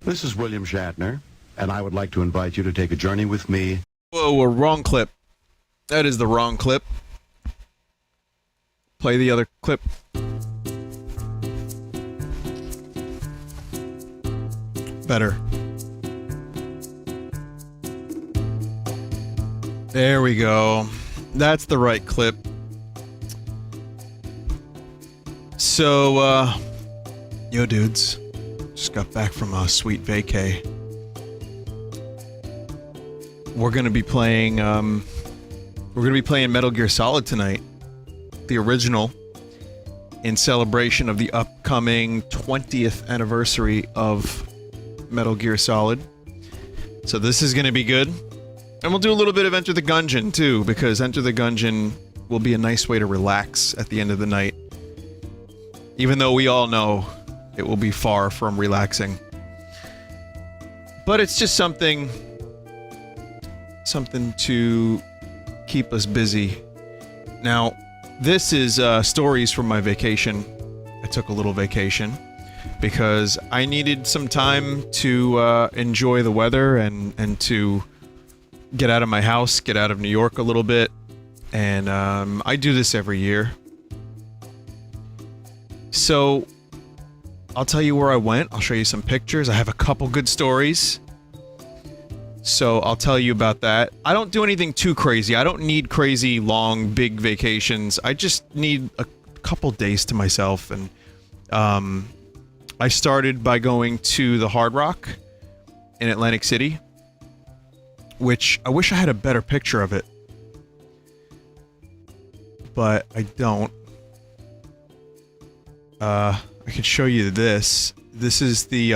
This is William Shatner, and I would like to invite you to take a journey with me. Whoa, wrong clip. That is the wrong clip. Play the other clip. Better. There we go. That's the right clip. So, yo dudes. Just got back from a sweet vacay. We're gonna be playing, Metal Gear Solid tonight. The original. In celebration of the upcoming 20th anniversary of Metal Gear Solid. So this is gonna be good. And we'll do a little bit of Enter the Gungeon, too, because Enter the Gungeon will be a nice way to relax at the end of the night. Even though we all know it will be far from relaxing. But it's just something to keep us busy. Now, this is stories from my vacation. I took a little vacation because I needed some time to enjoy the weather and to get out of my house, get out of New York a little bit. And I do this every year. So, I'll tell you where I went. I'll show you some pictures. I have a couple good stories. So, I'll tell you about that. I don't do anything too crazy. I don't need crazy, long, big vacations. I just need a couple days to myself. And, I started by going to the Hard Rock in Atlantic City. Which, I wish I had a better picture of it. But, I don't. I could show you this. This is the,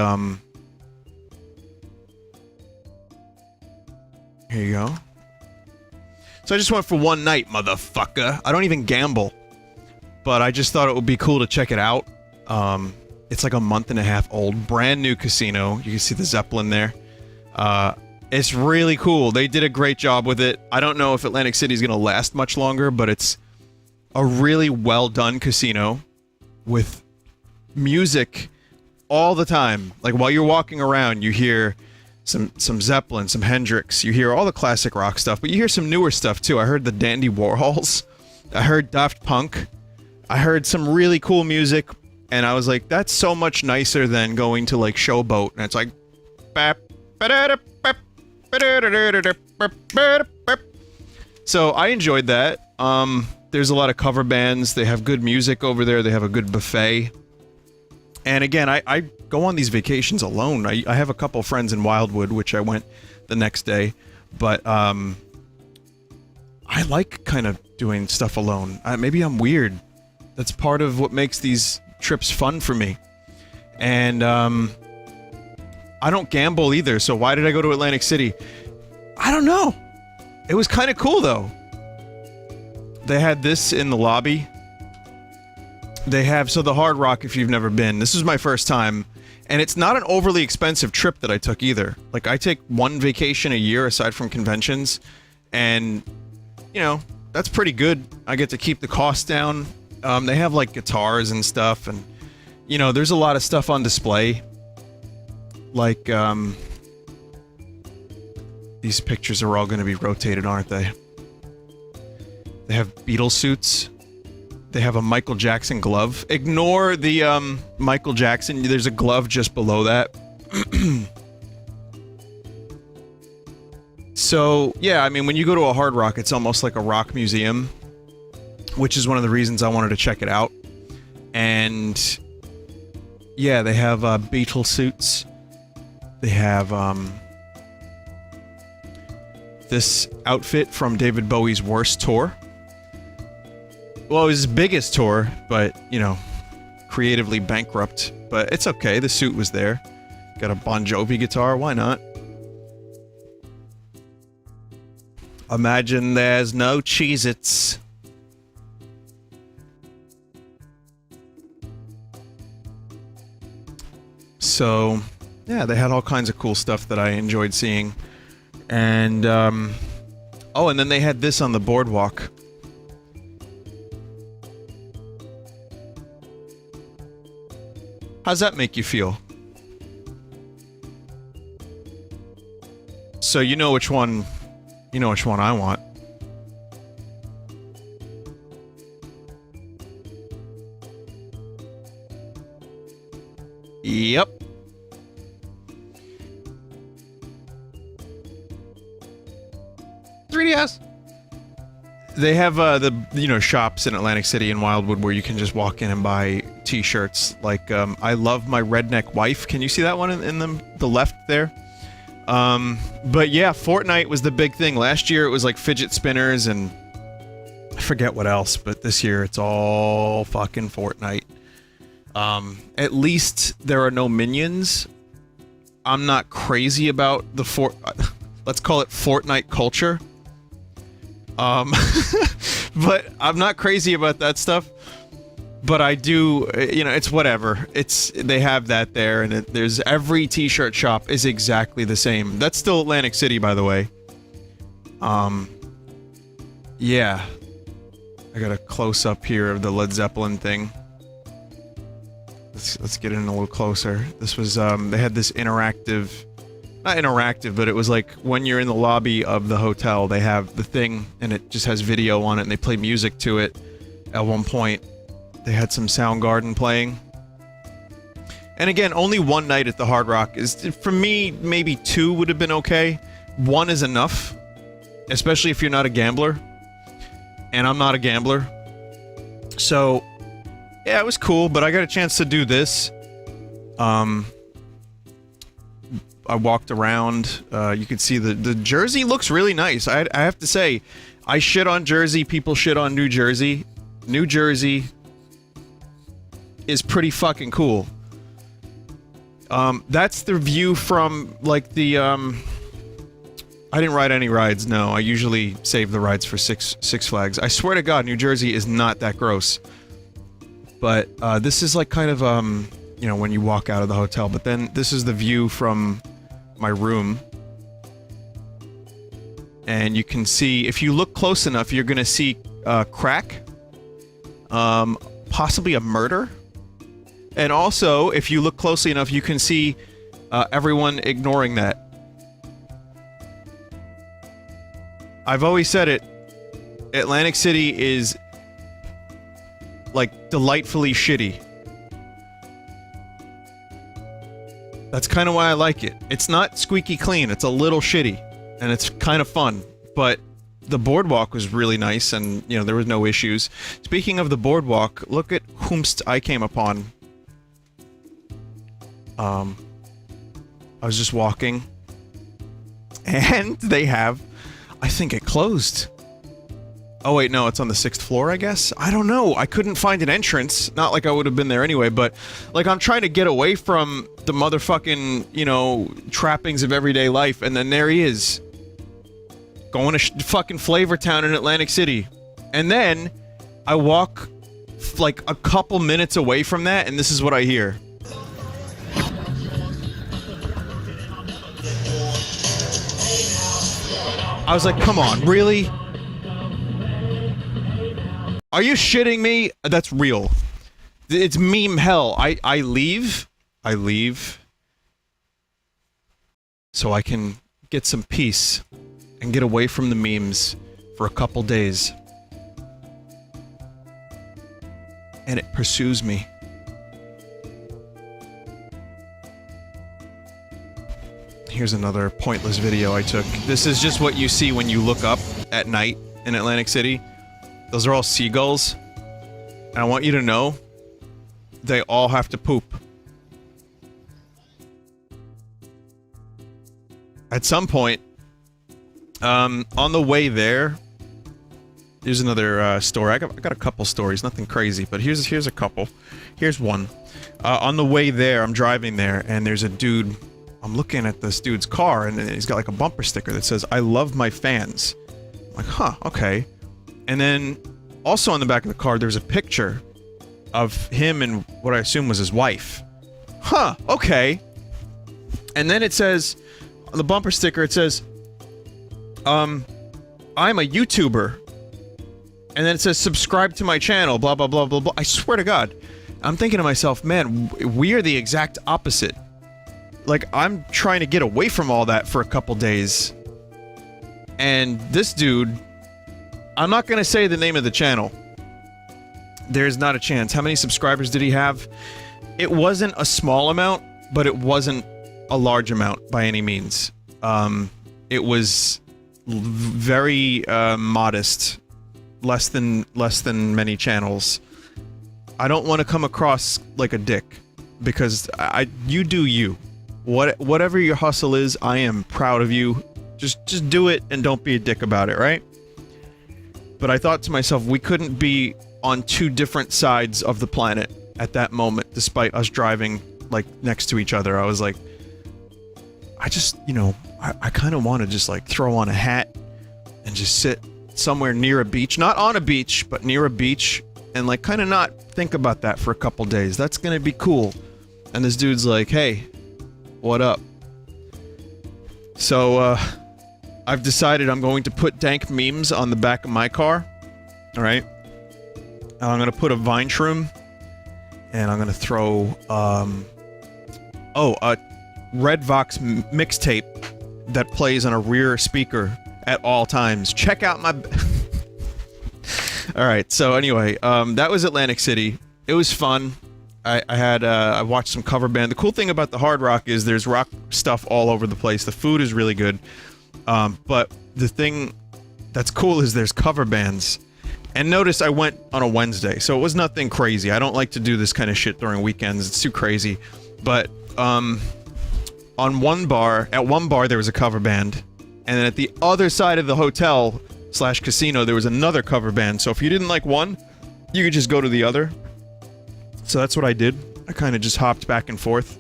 here you go. So I just went for one night, motherfucker. I don't even gamble. But I just thought it would be cool to check it out. It's like a month and a half old. Brand new casino. You can see the Zeppelin there. It's really cool. They did a great job with it. I don't know if Atlantic City is going to last much longer, but it's a really well-done casino with music all the time. Like, while you're walking around, you hear some Zeppelin, some Hendrix. You hear all the classic rock stuff, but you hear some newer stuff, too. I heard the Dandy Warhols. I heard Daft Punk. I heard some really cool music, and I was like, that's so much nicer than going to, like, Showboat. And it's like... So, I enjoyed that. There's a lot of cover bands. They have good music over there. They have a good buffet. And again, I go on these vacations alone. I have a couple friends in Wildwood, which I went the next day. But, I like kind of doing stuff alone. Maybe I'm weird. That's part of what makes these trips fun for me. And, I don't gamble either, so why did I go to Atlantic City? I don't know. It was kind of cool, though. They had this in the lobby. They have, so the Hard Rock, if you've never been, this was my first time, and it's not an overly expensive trip that I took either. Like, I take one vacation a year aside from conventions, and, you know, that's pretty good. I get to keep the costs down. They have, like, guitars and stuff, and, you know, there's a lot of stuff on display. Like, these pictures are all going to be rotated, aren't they? They have Beatles suits. They have a Michael Jackson glove. Ignore the, Michael Jackson. There's a glove just below that. So, yeah, I mean, when you go to a Hard Rock, it's almost like a rock museum. Which is one of the reasons I wanted to check it out. And, yeah, they have, Beatles suits. They have, this outfit from David Bowie's worst tour. Well, it was his biggest tour, but, you know, creatively bankrupt. But it's okay, the suit was there. Got a Bon Jovi guitar, why not? Imagine there's no Cheez-Its. So, yeah, they had all kinds of cool stuff that I enjoyed seeing. And, oh, and then they had this on the boardwalk. How's that make you feel? So you know which one I want. Yep. $3DS. They have the shops in Atlantic City and Wildwood where you can just walk in and buy T-shirts. Like I love my redneck wife. Can you see that one in the left there? But yeah, Fortnite was the big thing. Last year it was like fidget spinners and I forget what else, but this year it's all fucking Fortnite. At least there are no minions. I'm not crazy about the let's call it Fortnite culture. But I'm not crazy about that stuff. But I do, it's whatever. They have that there, and there's every T-shirt shop is exactly the same. That's still Atlantic City, by the way. Yeah. I got a close-up here of the Led Zeppelin thing. Let's get in a little closer. This was, they had this interactive... Not interactive, but it was like when you're in the lobby of the hotel, they have the thing, and it just has video on it, and they play music to it. At one point, they had some Soundgarden playing. And again, only one night at the Hard Rock is, for me, maybe 2 would have been okay. 1 is enough, especially if you're not a gambler. And I'm not a gambler. So, yeah, it was cool, but I got a chance to do this. I walked around. You could see the Jersey looks really nice. I have to say, I shit on Jersey. People shit on New Jersey. New Jersey is pretty fucking cool. That's the view from, like, the, I didn't ride any rides, no. I usually save the rides for Six Flags. I swear to God, New Jersey is not that gross. But, this is, like, kind of, when you walk out of the hotel. But then, this is the view from my room. And you can see, if you look close enough, you're gonna see, crack. Possibly a murder. And also, if you look closely enough, you can see, everyone ignoring that. I've always said it, Atlantic City is, like, delightfully shitty. That's kind of why I like it. It's not squeaky clean, it's a little shitty. And it's kind of fun. But the boardwalk was really nice, and, there was no issues. Speaking of the boardwalk, look at whomst I came upon. I was just walking. And they have... I think it closed. Oh wait, no, it's on the 6th floor, I guess? I don't know, I couldn't find an entrance. Not like I would have been there anyway, but... Like, I'm trying to get away from the motherfucking, trappings of everyday life, and then there he is. Going to fucking Flavortown in Atlantic City. And then, I walk, like, a couple minutes away from that, and this is what I hear. I was like, come on, really? Are you shitting me? That's real. It's meme hell. I leave so I can get some peace and get away from the memes for a couple days. And it pursues me. Here's another pointless video I took. This is just what you see when you look up at night in Atlantic City. Those are all seagulls. And I want you to know, they all have to poop. At some point, on the way there, here's another story. I got a couple stories, nothing crazy, but here's a couple. Here's one. On the way there, I'm driving there, and there's a dude. I'm looking at this dude's car, and he's got like a bumper sticker that says, "I love my fans." I'm like, huh, okay. And then, also on the back of the car, there's a picture of him and what I assume was his wife. Huh, okay. And then it says, on the bumper sticker, it says, I'm a YouTuber. And then it says, subscribe to my channel, blah, blah, blah, blah, blah. I swear to God. I'm thinking to myself, man, we are the exact opposite. Like, I'm trying to get away from all that for a couple days. And this dude, I'm not gonna say the name of the channel. There's not a chance. How many subscribers did he have? It wasn't a small amount, but it wasn't a large amount by any means. It was very modest, less than many channels. I don't want to come across like a dick, because you do you. Whatever your hustle is, I am proud of you. Just do it and don't be a dick about it, right? But I thought to myself, we couldn't be on two different sides of the planet at that moment, despite us driving, like, next to each other. I was like, I just, you know, I kind of want to just, like, throw on a hat and just sit somewhere near a beach. Not on a beach, but near a beach, and, like, kind of not think about that for a couple days. That's gonna be cool. And this dude's like, hey, what up? So, I've decided I'm going to put dank memes on the back of my car. Alright? I'm gonna put a vine shroom, and I'm gonna throw, a Redvox mixtape that plays on a rear speaker at all times. Check out my... Alright, so anyway, that was Atlantic City. It was fun. I watched some cover band. The cool thing about the Hard Rock is there's rock stuff all over the place. The food is really good. But the thing that's cool is there's cover bands. And notice I went on a Wednesday, so it was nothing crazy. I don't like to do this kind of shit during weekends. It's too crazy. But, at one bar there was a cover band. And then at the other side of the hotel / casino, there was another cover band. So if you didn't like one, you could just go to the other. So that's what I did. I kind of just hopped back and forth.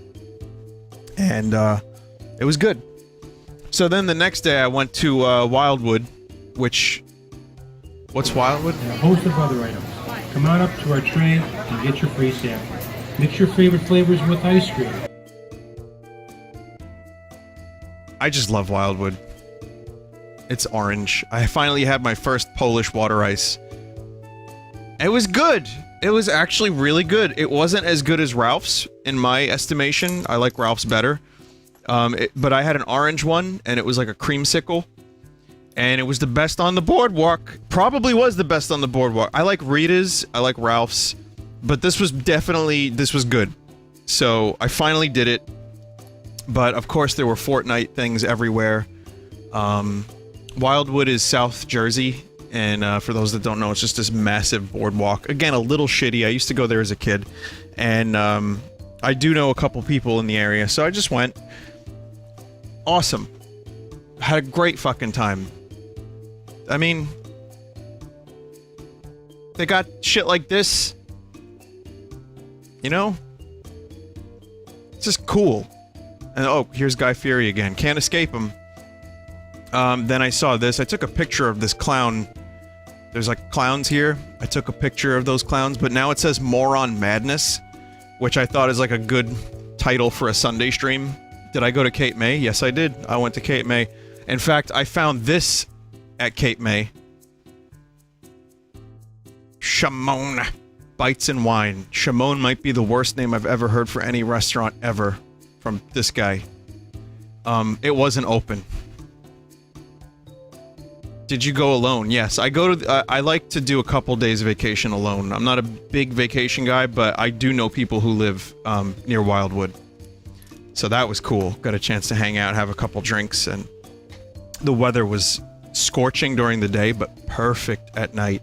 And, it was good. So then the next day I went to, Wildwood, which... What's Wildwood? And a host of other items. Come on up to our tray and get your free sample. Mix your favorite flavors with ice cream. I just love Wildwood. It's orange. I finally had my first Polish water ice. It was good! It was actually really good. It wasn't as good as Ralph's, in my estimation. I like Ralph's better. But I had an orange one, and it was like a creamsicle. And it was the best on the boardwalk. Probably was the best on the boardwalk. I like Rita's, I like Ralph's, but this was good. So, I finally did it. But, of course, there were Fortnite things everywhere. Wildwood is South Jersey, and for those that don't know, it's just this massive boardwalk. Again, a little shitty. I used to go there as a kid. And, I do know a couple people in the area, so I just went. Awesome. Had a great fucking time. I mean, they got shit like this. You know? It's just cool. And oh, here's Guy Fieri again. Can't escape him. Then I saw this. I took a picture of this clown. There's like clowns here. I took a picture of those clowns, but now it says Moron Madness, which I thought is like a good title for a Sunday stream. Did I go to Cape May? Yes, I did. I went to Cape May. In fact, I found this at Cape May. SHAMONE. Bites and Wine. SHAMONE might be the worst name I've ever heard for any restaurant ever. From this guy. It wasn't open. Did you go alone? Yes, I go to... I like to do a couple days of vacation alone. I'm not a big vacation guy, but I do know people who live, near Wildwood. So that was cool. Got a chance to hang out, have a couple drinks, and... The weather was scorching during the day, but perfect at night.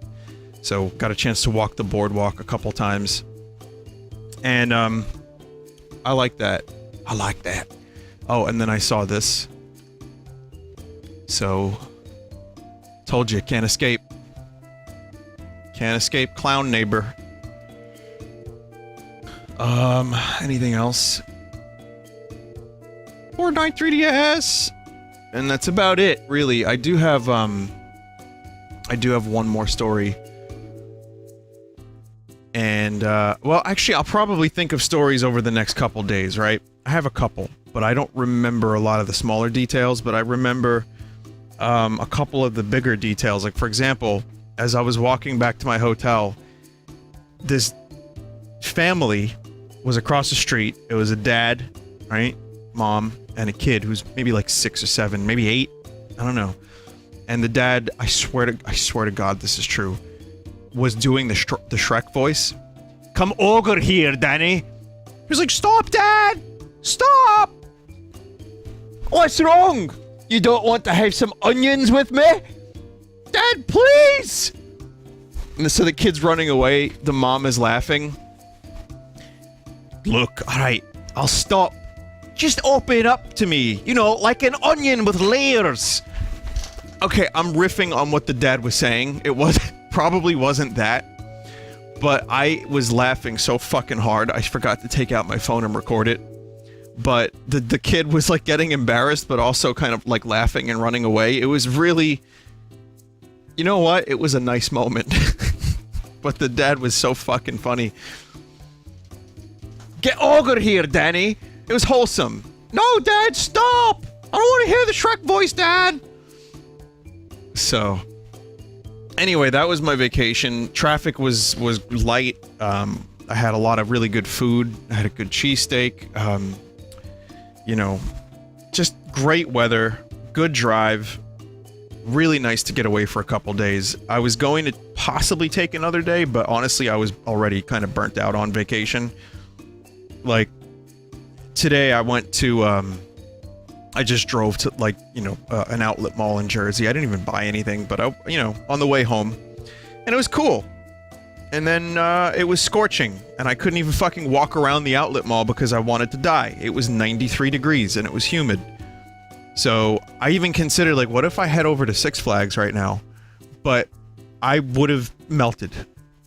So, got a chance to walk the boardwalk a couple times. And, I like that. I like that. Oh, and then I saw this. So... Told you, can't escape. Can't escape clown neighbor. Anything else? Fortnite 3DS! And that's about it, really. I do have one more story. And, well, actually, I'll probably think of stories over the next couple days, right? I have a couple, but I don't remember a lot of the smaller details, but I remember, a couple of the bigger details. Like, for example, as I was walking back to my hotel, this family was across the street. It was a dad, right? Mom, and a kid who's maybe like 6 or 7, maybe 8. I don't know. and the dad, I swear to God this is true, was doing the Shrek voice. Come over here, Danny. He was like, stop, Dad! Stop! What's wrong? You don't want to have some onions with me? Dad, please! And so the kid's running away. The mom is laughing. Look, alright, I'll stop. Just open up to me. You know, like an onion with layers. Okay, I'm riffing on what the dad was saying. It probably wasn't that. But I was laughing so fucking hard, I forgot to take out my phone and record it. But the kid was like getting embarrassed, but also kind of like laughing and running away. It was really... You know what? It was a nice moment. But the dad was so fucking funny. Get over here, Danny! It was wholesome. No, Dad, stop! I don't want to hear the Shrek voice, Dad! So... Anyway, that was my vacation. Traffic was light. I had a lot of really good food. I had a good cheesesteak. You know, just great weather. Good drive. Really nice to get away for a couple days. I was going to possibly take another day, but honestly, I was already kind of burnt out on vacation. Like, today I went to, I just drove to, like, you know, an outlet mall in Jersey. I didn't even buy anything, but I, you know, on the way home. And it was cool. And then, it was scorching, and I couldn't even fucking walk around the outlet mall because I wanted to die. It was 93 degrees, and it was humid. So, I even considered, like, what if I head over to Six Flags right now? But I would have melted.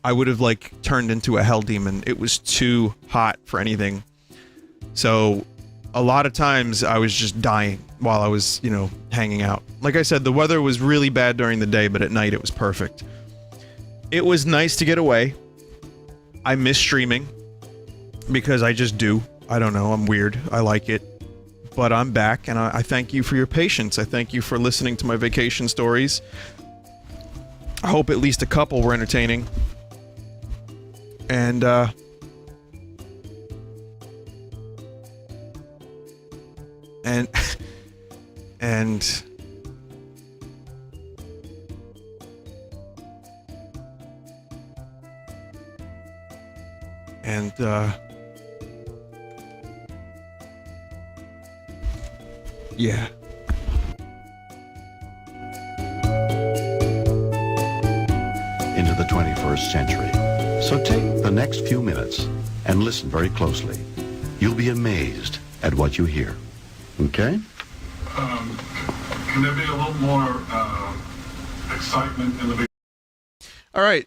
I would have, like, turned into a hell demon. It was too hot for anything. So, a lot of times I was just dying while I was, you know, hanging out. Like I said, the weather was really bad during the day, but at night it was perfect. It was nice to get away. I miss streaming. Because I just do. I don't know, I'm weird. I like it. But I'm back, and I thank you for your patience. I thank you for listening to my vacation stories. I hope at least a couple were entertaining. And, yeah. Into the 21st century. So take the next few minutes and listen very closely. You'll be amazed at what you hear. Okay? Can there be a little more excitement in the beginning? All right.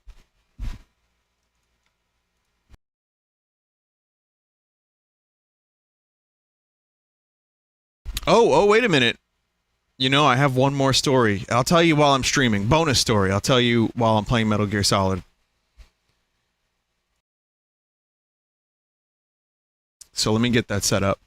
Oh, wait a minute. You know, I have one more story. I'll tell you while I'm streaming. Bonus story. I'll tell you while I'm playing Metal Gear Solid. So let me get that set up.